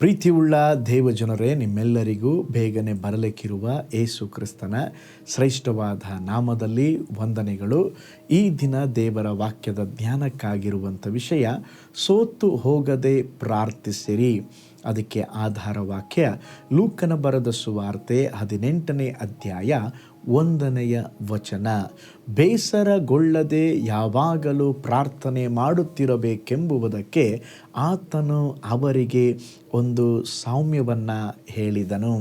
ಪ್ರೀತಿಯುಳ್ಳ ದೇವಜನರೇ, ನಿಮ್ಮೆಲ್ಲರಿಗೂ ಬೇಗನೆ ಬರಲಿಕ್ಕಿರುವ ಯೇಸು ಕ್ರಿಸ್ತನ ಶ್ರೇಷ್ಠವಾದ ನಾಮದಲ್ಲಿ ವಂದನೆಗಳು. ಈ ದಿನ ದೇವರ ವಾಕ್ಯದ ಧ್ಯಾನಕ್ಕಾಗಿರುವಂಥ ವಿಷಯ ಸೋತು ಹೋಗದೆ ಪ್ರಾರ್ಥಿಸಿರಿ. ಅದಕ್ಕೆ ಆಧಾರ ವಾಕ್ಯ ಲೂಕನ ಬರೆದ ಸುವಾರ್ತೆ 18ನೇ ಅಧ್ಯಾಯ 1ನೇ ವಚನ. ಬೇಸರಗೊಳ್ಳದೆ ಯಾವಾಗಲೂ ಪ್ರಾರ್ಥನೆ ಮಾಡುತ್ತಿರಬೇಕೆಂಬುದಕ್ಕೆ ಆತನು ಅವರಿಗೆ ಒಂದು ಸಾಮ್ಯವನ್ನು ಹೇಳಿದನು.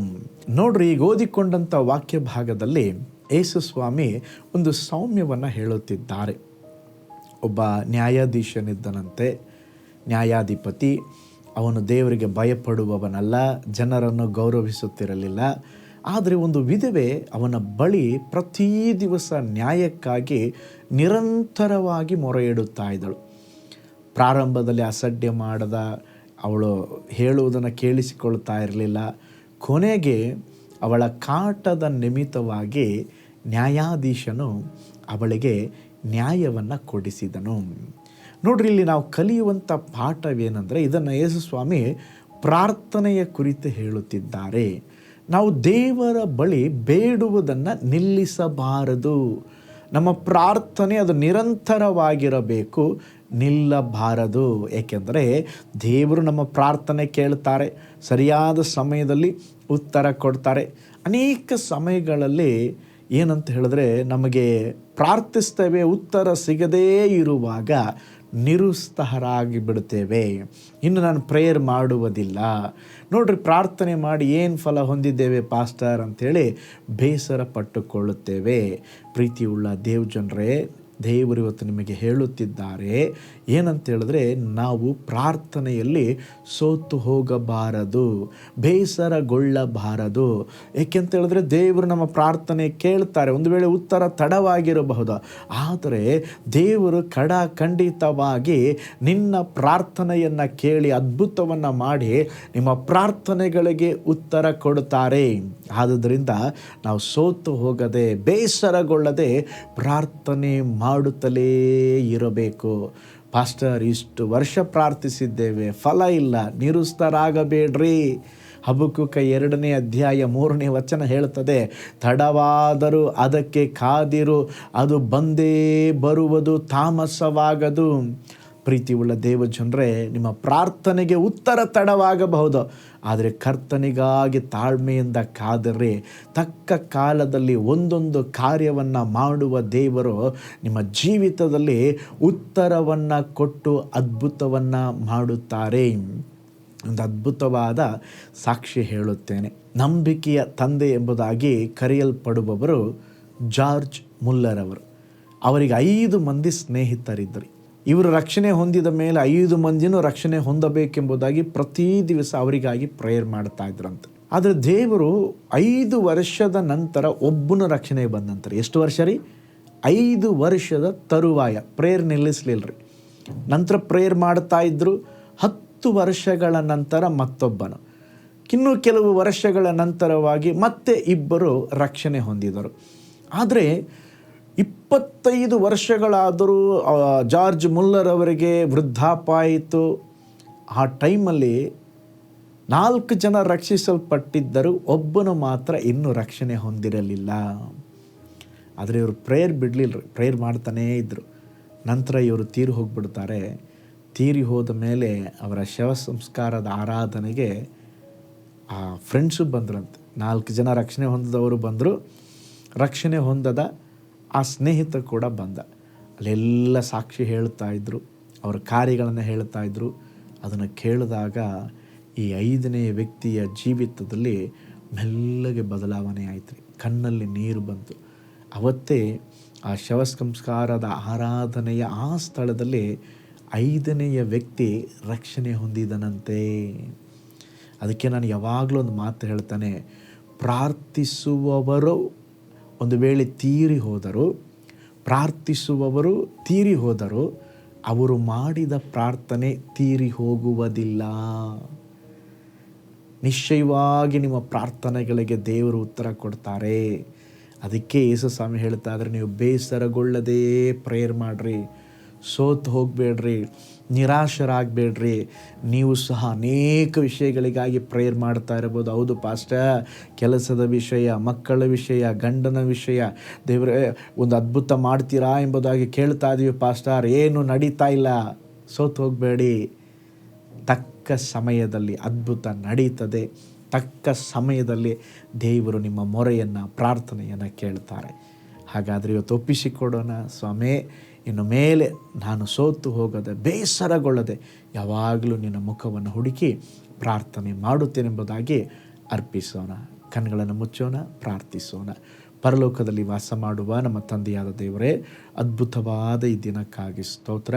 ನೋಡ್ರಿ, ಈಗ ಓದಿಕೊಂಡಂಥ ವಾಕ್ಯ ಭಾಗದಲ್ಲಿ ಯೇಸು ಸ್ವಾಮಿ ಒಂದು ಸಾಮ್ಯವನ್ನು ಹೇಳುತ್ತಿದ್ದಾರೆ. ಒಬ್ಬ ನ್ಯಾಯಾಧೀಶನಿದ್ದನಂತೆ. ನ್ಯಾಯಾಧಿಪತಿ ಅವನು ದೇವರಿಗೆ ಭಯಪಡುವವನಲ್ಲ, ಜನರನ್ನು ಗೌರವಿಸುತ್ತಿರಲಿಲ್ಲ. ಆದರೆ ಒಂದು ವಿಧವೆ ಅವನ ಬಳಿ ಪ್ರತಿ ದಿವಸ ನ್ಯಾಯಕ್ಕಾಗಿ ನಿರಂತರವಾಗಿ ಮೊರೆ ಇಡುತ್ತಾ ಇದ್ದಳು. ಪ್ರಾರಂಭದಲ್ಲಿ ಅಸಡ್ಡೆ ಮಾಡದ ಅವಳು ಹೇಳುವುದನ್ನು ಕೇಳಿಸಿಕೊಳ್ತಾ ಇರಲಿಲ್ಲ. ಕೊನೆಗೆ ಅವಳ ಕಾಟದ ನಿಮಿತ್ತವಾಗಿ ನ್ಯಾಯಾಧೀಶನು ಅವಳಿಗೆ ನ್ಯಾಯವನ್ನು ಕೊಡಿಸಿದನು. ನೋಡ್ರಿ, ಇಲ್ಲಿ ನಾವು ಕಲಿಯುವಂಥ ಪಾಠವೇನೆಂದರೆ, ಇದನ್ನು ಯೇಸು ಸ್ವಾಮಿ ಪ್ರಾರ್ಥನೆಯ ಕುರಿತು ಹೇಳುತ್ತಿದ್ದಾರೆ. ನಾವು ದೇವರ ಬಳಿ ಬೇಡುವುದನ್ನು ನಿಲ್ಲಿಸಬಾರದು. ನಮ್ಮ ಪ್ರಾರ್ಥನೆ ಅದು ನಿರಂತರವಾಗಿರಬೇಕು, ನಿಲ್ಲಬಾರದು. ಏಕೆಂದರೆ ದೇವರು ನಮ್ಮ ಪ್ರಾರ್ಥನೆ ಕೇಳ್ತಾರೆ, ಸರಿಯಾದ ಸಮಯದಲ್ಲಿ ಉತ್ತರ ಕೊಡ್ತಾರೆ. ಅನೇಕ ಸಮಯಗಳಲ್ಲಿ ಏನಂತ ಹೇಳಿದ್ರೆ, ನಮಗೆ ಪ್ರಾರ್ಥಿಸ್ತೇವೆ, ಉತ್ತರ ಸಿಗದೇ ಇರುವಾಗ ನಿರುತ್ಸಾಹರಾಗಿ ಬಿಡುತ್ತೇವೆ. ಇನ್ನು ನಾನು ಪ್ರೇಯರ್ ಮಾಡುವುದಿಲ್ಲ, ನೋಡ್ರಿ ಪ್ರಾರ್ಥನೆ ಮಾಡಿ ಏನು ಫಲ ಹೊಂದಿದ್ದೇವೆ ಪಾಸ್ಟರ್ ಅಂಥೇಳಿ ಬೇಸರ ಪಟ್ಟುಕೊಳ್ಳುತ್ತೇವೆ. ಪ್ರೀತಿಯುಳ್ಳ ದೇವಜನರೇ, ದೇವರು ಇವತ್ತು ನಿಮಗೆ ಹೇಳುತ್ತಿದ್ದಾರೆ ಏನಂತ ಹೇಳಿದ್ರೆ, ನಾವು ಪ್ರಾರ್ಥನೆಯಲ್ಲಿ ಸೋತು ಹೋಗಬಾರದು, ಬೇಸರಗೊಳ್ಳಬಾರದು. ಏಕೆಂತ ಹೇಳಿದ್ರೆ ದೇವರು ನಮ್ಮ ಪ್ರಾರ್ಥನೆ ಕೇಳ್ತಾರೆ. ಒಂದು ವೇಳೆ ಉತ್ತರ ತಡವಾಗಿರಬಹುದು, ಆದರೆ ದೇವರು ಖಂಡಿತವಾಗಿ ನಿನ್ನ ಪ್ರಾರ್ಥನೆಯನ್ನು ಕೇಳಿ ಅದ್ಭುತವನ್ನು ಮಾಡಿ ನಿಮ್ಮ ಪ್ರಾರ್ಥನೆಗಳಿಗೆ ಉತ್ತರ ಕೊಡುತ್ತಾರೆ. ಆದುದರಿಂದ ನಾವು ಸೋತು ಹೋಗದೆ, ಬೇಸರಗೊಳ್ಳದೆ ಪ್ರಾರ್ಥನೆ ಮಾಡುತ್ತಲೇ ಇರಬೇಕು. ಪಾಸ್ಟರ್, ಇಷ್ಟು ವರ್ಷ ಪ್ರಾರ್ಥಿಸಿದ್ದೇವೆ, ಫಲ ಇಲ್ಲ, ನಿರುತ್ಸಾಹರಾಗಬೇಡ್ರಿ. ಹಬಕ್ಕೂಕ 2ನೇ ಅಧ್ಯಾಯ 3ನೇ ವಚನ ಹೇಳುತ್ತದೆ, ತಡವಾದರೂ ಅದಕ್ಕೆ ಕಾದಿರು, ಅದು ಬಂದೇ ಬರುವುದು, ತಾಮಸವಾಗದು. ಪ್ರೀತಿಯುಳ್ಳ ದೇವಜನರೇ, ನಿಮ್ಮ ಪ್ರಾರ್ಥನೆಗೆ ಉತ್ತರ ತಡವಾಗಬಹುದು, ಆದರೆ ಕರ್ತನಿಗಾಗಿ ತಾಳ್ಮೆಯಿಂದ ಕಾದಿರಿ. ತಕ್ಕ ಕಾಲದಲ್ಲಿ ಒಂದೊಂದು ಕಾರ್ಯವನ್ನು ಮಾಡುವ ದೇವರು ನಿಮ್ಮ ಜೀವಿತದಲ್ಲಿ ಉತ್ತರವನ್ನು ಕೊಟ್ಟು ಅದ್ಭುತವನ್ನು ಮಾಡುತ್ತಾರೆ. ಒಂದು ಅದ್ಭುತವಾದ ಸಾಕ್ಷಿ ಹೇಳುತ್ತೇನೆ. ನಂಬಿಕೆಯ ತಂದೆ ಎಂಬುದಾಗಿ ಕರೆಯಲ್ಪಡುವವರು ಜಾರ್ಜ್ ಮುಲ್ಲರ್ ಅವರು. ಅವರಿಗೆ 5 ಮಂದಿ ಸ್ನೇಹಿತರಿದ್ದರು. ಇವರು ರಕ್ಷಣೆ ಹೊಂದಿದ ಮೇಲೆ 5 ಮಂದಿನೂ ರಕ್ಷಣೆ ಹೊಂದಬೇಕೆಂಬುದಾಗಿ ಪ್ರತಿ ದಿವಸ ಅವರಿಗಾಗಿ ಪ್ರೇಯರ್ ಮಾಡ್ತಾ ಇದ್ರಂತೆ. ಆದರೆ ದೇವರು 5 ವರ್ಷದ ನಂತರ ಒಬ್ಬನ ರಕ್ಷಣೆ ಬಂದಂತಾರೆ. ಎಷ್ಟು ವರ್ಷ ರೀ? 5 ವರ್ಷದ ತರುವಾಯ ಪ್ರೇಯರ್ ನಿಲ್ಲಿಸಲಿಲ್ಲ ರೀ. ನಂತರ ಪ್ರೇಯರ್ ಮಾಡ್ತಾ ಇದ್ರು. 10 ವರ್ಷಗಳ ನಂತರ ಮತ್ತೊಬ್ಬನು, ಇನ್ನೂ ಕೆಲವು ವರ್ಷಗಳ ನಂತರವಾಗಿ ಮತ್ತೆ 2 ರಕ್ಷಣೆ ಹೊಂದಿದರು. ಆದರೆ 25 ವರ್ಷಗಳಾದರೂ ಜಾರ್ಜ್ ಮುಲ್ಲರ್ ಅವರಿಗೆ ವೃದ್ಧಾಪ್ಯ ಆಯಿತು. ಆ ಟೈಮಲ್ಲಿ 4 ಜನ ರಕ್ಷಿಸಲ್ಪಟ್ಟಿದ್ದರು, ಒಬ್ಬನು ಮಾತ್ರ ಇನ್ನೂ ರಕ್ಷಣೆ ಹೊಂದಿರಲಿಲ್ಲ. ಆದರೆ ಇವರು ಪ್ರೇಯರ್ ಬಿಡಲಿಲ್ಲ, ಪ್ರೇಯರ್ ಮಾಡ್ತಾನೇ ಇದ್ದರು. ನಂತರ ಇವರು ತೀರಿ ಹೋಗಿಬಿಡ್ತಾರೆ. ತೀರಿ ಹೋದ ಮೇಲೆ ಅವರ ಶವ ಸಂಸ್ಕಾರದ ಆರಾಧನೆಗೆ ಆ ಫ್ರೆಂಡ್ಸು ಬಂದ್ರಂತೆ. 4 ಜನ ರಕ್ಷಣೆ ಹೊಂದಿದವರು ಬಂದರು, ರಕ್ಷಣೆ ಹೊಂದದ ಆ ಸ್ನೇಹಿತ ಕೂಡ ಬಂದ. ಅಲ್ಲೆಲ್ಲ ಸಾಕ್ಷಿ ಹೇಳ್ತಾ ಇದ್ದರು, ಅವರ ಕಾರ್ಯಗಳನ್ನು ಹೇಳ್ತಾ ಇದ್ದರು. ಅದನ್ನು ಕೇಳಿದಾಗ ಈ 5ನೇ ವ್ಯಕ್ತಿಯ ಜೀವಿತದಲ್ಲಿ ಮೆಲ್ಲಗೆ ಬದಲಾವಣೆ ಆಯ್ತು ರೀ. ಕಣ್ಣಲ್ಲಿ ನೀರು ಬಂತು. ಅವತ್ತೇ ಆ ಶವ ಸಂಸ್ಕಾರದ ಆರಾಧನೆಯ ಆ ಸ್ಥಳದಲ್ಲಿ 5ನೇಯ ವ್ಯಕ್ತಿ ರಕ್ಷಣೆ ಹೊಂದಿದನಂತೆ. ಅದಕ್ಕೆ ನಾನು ಯಾವಾಗಲೂ ಒಂದು ಮಾತು ಹೇಳ್ತಾನೆ, ಪ್ರಾರ್ಥಿಸುವವರು ಒಂದು ವೇಳೆ ಪ್ರಾರ್ಥಿಸುವವರು ತೀರಿ ಹೋದರು, ಅವರು ಮಾಡಿದ ಪ್ರಾರ್ಥನೆ ತೀರಿ ಹೋಗುವುದಿಲ್ಲ. ನಿಶ್ಚಯವಾಗಿ ನಿಮ್ಮ ಪ್ರಾರ್ಥನೆಗಳಿಗೆ ದೇವರು ಉತ್ತರ ಕೊಡ್ತಾರೆ. ಅದಕ್ಕೆ ಯೇಸು ಸ್ವಾಮಿ ಹೇಳ್ತಾ ಇದ್ದಾರೆ, ನೀವು ಬೇಸರಗೊಳ್ಳದೇ ಪ್ರೇಯರ್ ಮಾಡಿರಿ, ಸೋತು ಹೋಗಬೇಡ್ರಿ, ನಿರಾಶರಾಗಬೇಡ್ರಿ. ನೀವು ಸಹ ಅನೇಕ ವಿಷಯಗಳಿಗಾಗಿ ಪ್ರೇಯರ್ ಮಾಡ್ತಾ ಇರ್ಬೋದು. ಹೌದು ಪಾಸ್ಟರ್, ಕೆಲಸದ ವಿಷಯ, ಮಕ್ಕಳ ವಿಷಯ, ಗಂಡನ ವಿಷಯ, ದೇವರೇ ಒಂದು ಅದ್ಭುತ ಮಾಡ್ತೀರಾ ಎಂಬುದಾಗಿ ಕೇಳ್ತಾ ಇದ್ದೀವಿ ಪಾಸ್ಟರ್, ಏನು ನಡೀತಾ ಇಲ್ಲ. ಸೋತು ಹೋಗಬೇಡಿ. ತಕ್ಕ ಸಮಯದಲ್ಲಿ ಅದ್ಭುತ ನಡೀತದೆ. ತಕ್ಕ ಸಮಯದಲ್ಲಿ ದೇವರು ನಿಮ್ಮ ಮೊರೆಯನ್ನು, ಪ್ರಾರ್ಥನೆಯನ್ನು ಕೇಳ್ತಾರೆ. ಹಾಗಾದರೆ ಇವತ್ತು ಒಪ್ಪಿಸಿಕೊಡೋಣ. ಸ್ವಾಮಿ, ಇನ್ನು ಮೇಲೆ ನಾನು ಸೋತು ಹೋಗದೆ, ಬೇಸರಗೊಳ್ಳದೆ ಯಾವಾಗಲೂ ನಿನ್ನ ಮುಖವನ್ನು ಹುಡುಕಿ ಪ್ರಾರ್ಥನೆ ಮಾಡುತ್ತೇನೆಂಬುದಾಗಿ ಅರ್ಪಿಸೋಣ. ಕಣ್ಣುಗಳನ್ನು ಮುಚ್ಚೋಣ, ಪ್ರಾರ್ಥಿಸೋಣ. ಪರಲೋಕದಲ್ಲಿ ವಾಸ ಮಾಡುವ ನಮ್ಮ ತಂದೆಯಾದ ದೇವರೇ, ಅದ್ಭುತವಾದ ಈ ದಿನಕ್ಕಾಗಿ ಸ್ತೋತ್ರ.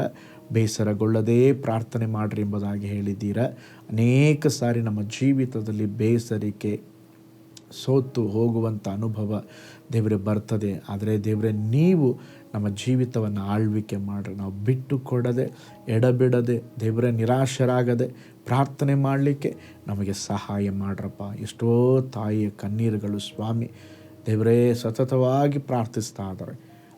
ಬೇಸರಗೊಳ್ಳದೆ ಪ್ರಾರ್ಥನೆ ಮಾಡಿರಿ ಎಂಬುದಾಗಿ ಹೇಳಿದ್ದೀರಾ. ಅನೇಕ ಸಾರಿ ನಮ್ಮ ಜೀವಿತದಲ್ಲಿ ಬೇಸರಿಕೆ, ಸೋತು ಹೋಗುವಂಥ ಅನುಭವ ದೇವರೇ ಬರ್ತದೆ. ಆದರೆ ದೇವರೇ, ನೀವು ನಮ್ಮ ಜೀವಿತವನ್ನು ಆಳ್ವಿಕೆ ಮಾಡಿರಿ. ನಾವು ಬಿಟ್ಟು ಕೊಡದೆ, ಎಡಬಿಡದೆ, ದೇವರೇ ನಿರಾಶರಾಗದೆ ಪ್ರಾರ್ಥನೆ ಮಾಡಲಿಕ್ಕೆ ನಮಗೆ ಸಹಾಯ ಮಾಡ್ರಪ್ಪ. ಎಷ್ಟೋ ತಾಯಿಯ ಕಣ್ಣೀರುಗಳು ಸ್ವಾಮಿ, ದೇವರೇ ಸತತವಾಗಿ ಪ್ರಾರ್ಥಿಸ್ತಾ ಇದ್ದಾರೆ.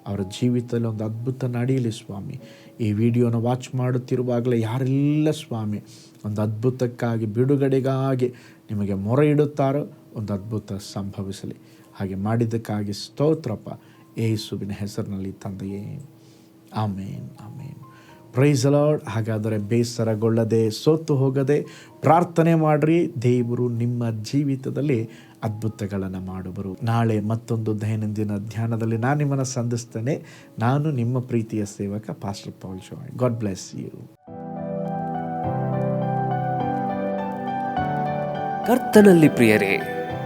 ಅವರ ಜೀವಿತದಲ್ಲಿ ಒಂದು ಅದ್ಭುತ ನಡೆಯಲಿ ಸ್ವಾಮಿ. ಈ ವಿಡಿಯೋನ ವಾಚ್ ಮಾಡುತ್ತಿರುವಾಗಲೇ ಯಾರೆಲ್ಲ ಸ್ವಾಮಿ ಒಂದು ಅದ್ಭುತಕ್ಕಾಗಿ, ಬಿಡುಗಡೆಗಾಗಿ ನಿಮಗೆ ಮೊರೆ ಇಡುತ್ತಾರೋ ಒಂದು ಅದ್ಭುತ ಸಂಭವಿಸಲಿ. ಹಾಗೆ ಮಾಡಿದ್ದಕ್ಕಾಗಿ ಸ್ತೋತ್ರಪ್ಪ, ಯೇಸುವಿನ ಹೆಸರಿನಲ್ಲಿ ತಂದೆಯೇ, amen, amen. Praise the Lord. ಹಾಗಾದರೆ ಬೇಸರಗೊಳ್ಳದೆ, ಸೋತು ಹೋಗದೆ ಪ್ರಾರ್ಥನೆ ಮಾಡಿರಿ. ದೇವರು ನಿಮ್ಮ ಜೀವಿತದಲ್ಲಿ ಅದ್ಭುತಗಳನ್ನು ಮಾಡುವರು. ನಾಳೆ ಮತ್ತೊಂದು ದೈನಂದಿನ ಧ್ಯಾನದಲ್ಲಿ ನಾನು ನಿಮ್ಮನ್ನು ಸಂಧಿಸ್ತೇನೆ. ನಾನು ನಿಮ್ಮ ಪ್ರೀತಿಯ ಸೇವಕ pastor Paul Joy. God bless you. ಕರ್ತನಲ್ಲಿ ಪ್ರಿಯರೇ,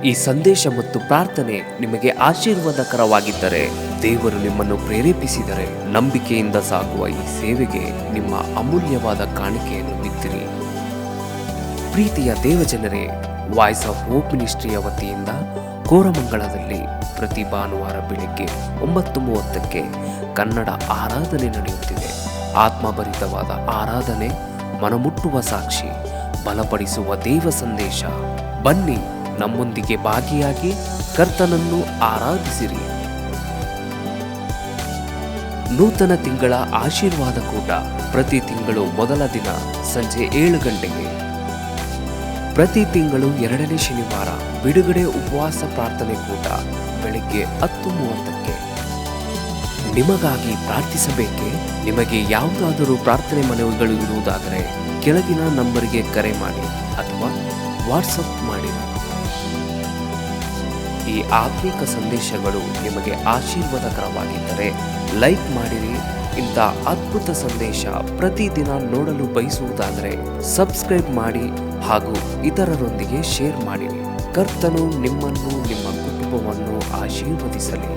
ಈ ಸಂದೇಶ ಮತ್ತು ಪ್ರಾರ್ಥನೆ ನಿಮಗೆ ಆಶೀರ್ವಾದಕರವಾಗಿದ್ದರೆ, ದೇವರು ನಿಮ್ಮನ್ನು ಪ್ರೇರೇಪಿಸಿದರೆ, ನಂಬಿಕೆಯಿಂದ ಸಾಗುವ ಈ ಸೇವೆಗೆ ನಿಮ್ಮ ಅಮೂಲ್ಯವಾದ ಕಾಣಿಕೆಯನ್ನು ಬಿತ್ತಿರಿ. ಪ್ರೀತಿಯ ದೇವಜನರೇ, ವಾಯ್ಸ್ ಆಫ್ ಹೋಪ್ ಮಿನಿಸ್ಟ್ರಿಯ ವತಿಯಿಂದ ಕೋರಮಂಗಲದಲ್ಲಿ ಪ್ರತಿ ಭಾನುವಾರ ಬೆಳಿಗ್ಗೆ 9:30ಕ್ಕೆ ಕನ್ನಡ ಆರಾಧನೆ ನಡೆಯುತ್ತಿದೆ. ಆತ್ಮಭರಿತವಾದ ಆರಾಧನೆ, ಮನಮುಟ್ಟುವ ಸಾಕ್ಷಿ, ಬಲಪಡಿಸುವ ದೇವ ಸಂದೇಶ. ಬನ್ನಿ, ನಮ್ಮೊಂದಿಗೆ ಭಾಗಿಯಾಗಿ ಕರ್ತನನ್ನು ಆರಾಧಿಸಿರಿ. ನೂತನ ತಿಂಗಳ ಆಶೀರ್ವಾದ ಕೂಟ ಪ್ರತಿ ತಿಂಗಳು ಮೊದಲ ದಿನ ಸಂಜೆ 7 ಗಂಟೆಗೆ. ಪ್ರತಿ ತಿಂಗಳು 2ನೇ ಶನಿವಾರ ಬಿಡುಗಡೆ ಉಪವಾಸ ಪ್ರಾರ್ಥನೆ ಕೂಟ ಬೆಳಿಗ್ಗೆ 10:30ಕ್ಕೆ. ನಿಮಗಾಗಿ ಪ್ರಾರ್ಥಿಸಬೇಕೆ? ನಿಮಗೆ ಯಾವುದಾದರೂ ಪ್ರಾರ್ಥನೆ ಮನವಿಗಳು ಇರುವುದಾದರೆ ಕೆಳಗಿನ ನಂಬರಿಗೆ ಕರೆ ಮಾಡಿ ಅಥವಾ ವಾಟ್ಸಪ್ ಮಾಡಿ. ಈ ಆತ್ಮಿಕ ಸಂದೇಶಗಳು ನಿಮಗೆ ಆಶೀರ್ವಾದಕರವಾಗಿದ್ದರೆ ಲೈಕ್ ಮಾಡಿರಿ. ಇಂಥ ಅದ್ಭುತ ಸಂದೇಶ ಪ್ರತಿದಿನ ನೋಡಲು ಬಯಸುವುದಾದರೆ ಸಬ್ಸ್ಕ್ರೈಬ್ ಮಾಡಿ ಹಾಗೂ ಇತರರೊಂದಿಗೆ ಶೇರ್ ಮಾಡಿರಿ. ಕರ್ತನು ನಿಮ್ಮನ್ನು, ನಿಮ್ಮ ಕುಟುಂಬವನ್ನು ಆಶೀರ್ವದಿಸಲಿ.